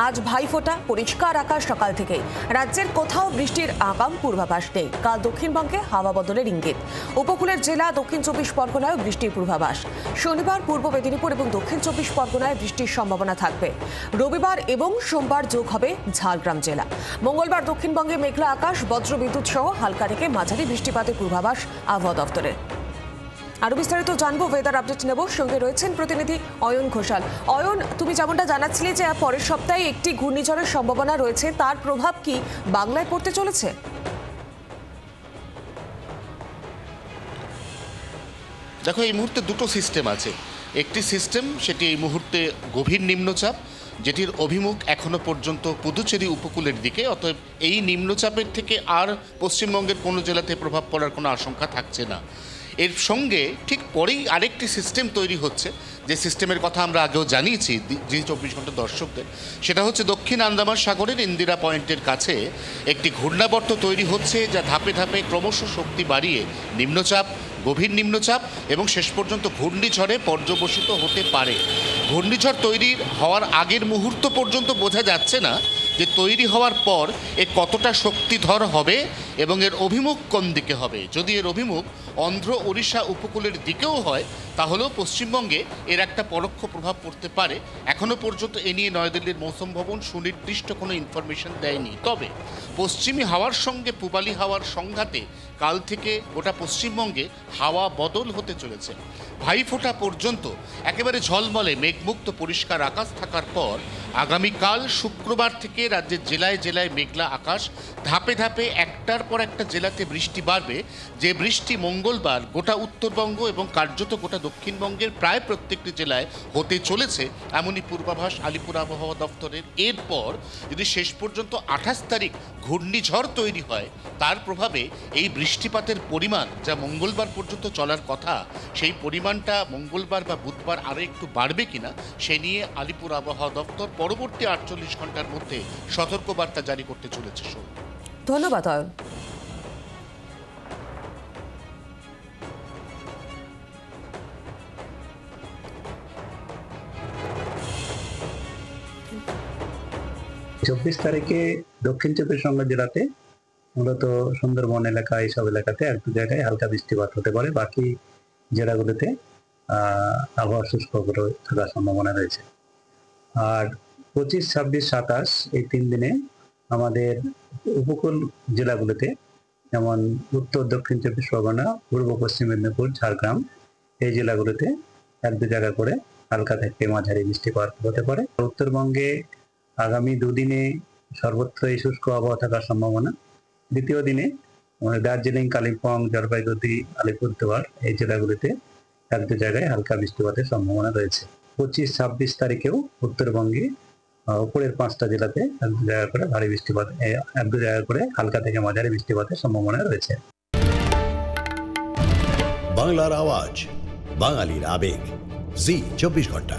আজ ভাইফোঁটা, পরিষ্কার আকাশ সকাল থেকেই। রাজ্যের কোথাও বৃষ্টির আগাম পূর্বাভাস নেই। কাল দক্ষিণবঙ্গে হাওয়া বদলের ইঙ্গিত। উপকূলের জেলা দক্ষিণ 24 পরগনায় বৃষ্টির পূর্বাভাস। শনিবার পূর্ব মেদিনীপুর এবং দক্ষিণ 24 পরগনায় বৃষ্টির সম্ভাবনা থাকবে। রবিবার এবং সোমবার যোগ হবে ঝাড়গ্রাম জেলা। মঙ্গলবার দক্ষিণবঙ্গে মেঘলা আকাশ, বজ্রবিদ্যুৎ সহ হালকা থেকে মাঝারি বৃষ্টিপাতের পূর্বাভাস আবহাওয়া দফতরের। আরো বিস্তারিত জানবো, ওয়েদার আপডেট নেব। সঙ্গে রয়েছেন প্রতিনিধি অয়ন ঘোষাল। অয়ন, তুমি যেমনটা জানাচ্ছিলে যে পরের সপ্তাহে একটি ঘূর্ণিঝড়ের সম্ভাবনা রয়েছে, তার প্রভাব কি বাংলায় পড়তে চলেছে? দেখো, এই মুহূর্তে দুটো সিস্টেম আছে। একটি সিস্টেম, সেটি এই মুহূর্তে গভীর নিম্নচাপ, যেটির অভিমুখ এখনো পর্যন্ত পুদুচেরি উপকূলের দিকে। অতএব এই নিম্নচাপের থেকে আর পশ্চিমবঙ্গের কোনো জেলাতে প্রভাব পড়ার কোনো আশঙ্কা থাকছে না। এর সঙ্গে ঠিক পরেই আরেকটি সিস্টেম তৈরি হচ্ছে, যে সিস্টেমের কথা আমরা আগেও জানিয়েছি জি 24 ঘন্টা দর্শকদের। সেটা হচ্ছে দক্ষিণ আন্দামান সাগরের ইন্দিরা পয়েন্টের কাছে একটি ঘূর্ণাবর্ত তৈরি হচ্ছে, যা ধাপে ধাপে ক্রমশ শক্তি বাড়িয়ে নিম্নচাপ, গভীর নিম্নচাপ এবং শেষ পর্যন্ত ঘূর্ণিঝড়ে পর্যবসিত হতে পারে। ঘূর্ণিঝড় তৈরি হওয়ার আগের মুহূর্ত পর্যন্ত বোঝা যাচ্ছে না যে তৈরি হওয়ার পর এ কতটা শক্তিধর হবে এবং এর অভিমুখ কোন দিকে হবে। যদি এর অভিমুখ অন্ধ্র ওড়িশা উপকূলের দিকেও হয়, তাহলেও পশ্চিমবঙ্গে এর একটা পরোক্ষ প্রভাব পড়তে পারে। এখনও পর্যন্ত এ নিয়ে নয়াদিল্লির মৌসুম ভবন সুনির্দিষ্ট কোনো ইনফরমেশন দেয়নি। তবে পশ্চিমী হাওয়ার সঙ্গে পূবালি হাওয়ার সংঘাতে কাল থেকে গোটা পশ্চিমবঙ্গে হাওয়া বদল হতে চলেছে। ভাইফোঁটা পর্যন্ত একেবারে ঝলমলে মেঘমুক্ত পরিষ্কার আকাশ থাকার পর আগামীকাল শুক্রবার থেকে রাজ্যের জেলায় জেলায় মেঘলা আকাশ, ধাপে ধাপে একটার পর একটা জেলাতে বৃষ্টি বাড়বে। যে বৃষ্টি মঙ্গলবার গোটা উত্তরবঙ্গ এবং কার্যত গোটা দক্ষিণবঙ্গের প্রায় প্রত্যেকটি জেলায় হতে চলেছে, এমনই পূর্বাভাস আলিপুর আবহাওয়া দফতরের। এরপর যদি শেষ পর্যন্ত 28 তারিখ ঘূর্ণিঝড় তৈরি হয়, তার প্রভাবে এই বৃষ্টিপাতের পরিমাণ যা মঙ্গলবার পর্যন্ত চলার কথা, সেই পরিমাণটা মঙ্গলবার বা বুধবার আরও একটু বাড়বে কিনা সে নিয়ে আলিপুর আবহাওয়া দপ্তর পরবর্তী 48 ঘন্টার মধ্যে সতর্কবার্তা জারি করতে চলেছে। ধন্যবাদ অয়ন। চব্বিশ তারিখে দক্ষিণ 24 পরগনা জেলাতে, মূলত সুন্দরবন এলাকা, এইসব এলাকাতে এক দু জায়গায় হালকা বৃষ্টিপাত হতে পারে। বাকি জেলাগুলোতে আবহাওয়া শুষ্ক থাকার সম্ভাবনা রয়েছে। আর 25, 26, 27 এই 3 দিনে আমাদের উপকূল জেলাগুলোতে, যেমন উত্তর দক্ষিণ 24 পরগনা, পূর্ব পশ্চিম মেদিনীপুর, ঝাড়গ্রাম, এই জেলাগুলোতে এক দু জায়গা করে হালকা থেকে মাঝারি বৃষ্টিপাত হতে পারে। উত্তরবঙ্গে আগামী দুদিনে সর্বত্রই শুষ্ক আবহাওয়া থাকার সম্ভাবনা। দ্বিতীয় দিনে দার্জিলিং, কালিম্পং, জলপাইগুড়ি, আলিপুরদুয়ার এই জেলাগুলিতে এক দু জায়গায় হালকা বৃষ্টিপাতের সম্ভাবনা রয়েছে। 25, 26 তারিখেও উত্তরবঙ্গে উপরের 5টা জেলাতে এক দু জায়গা করে ভারী বৃষ্টিপাত, এক দু জায়গা করে হালকা থেকে মাঝারি বৃষ্টিপাতের সম্ভাবনা রয়েছে। বাংলার আওয়াজ, বাঙালির আবেগ, জি 24 ঘন্টা।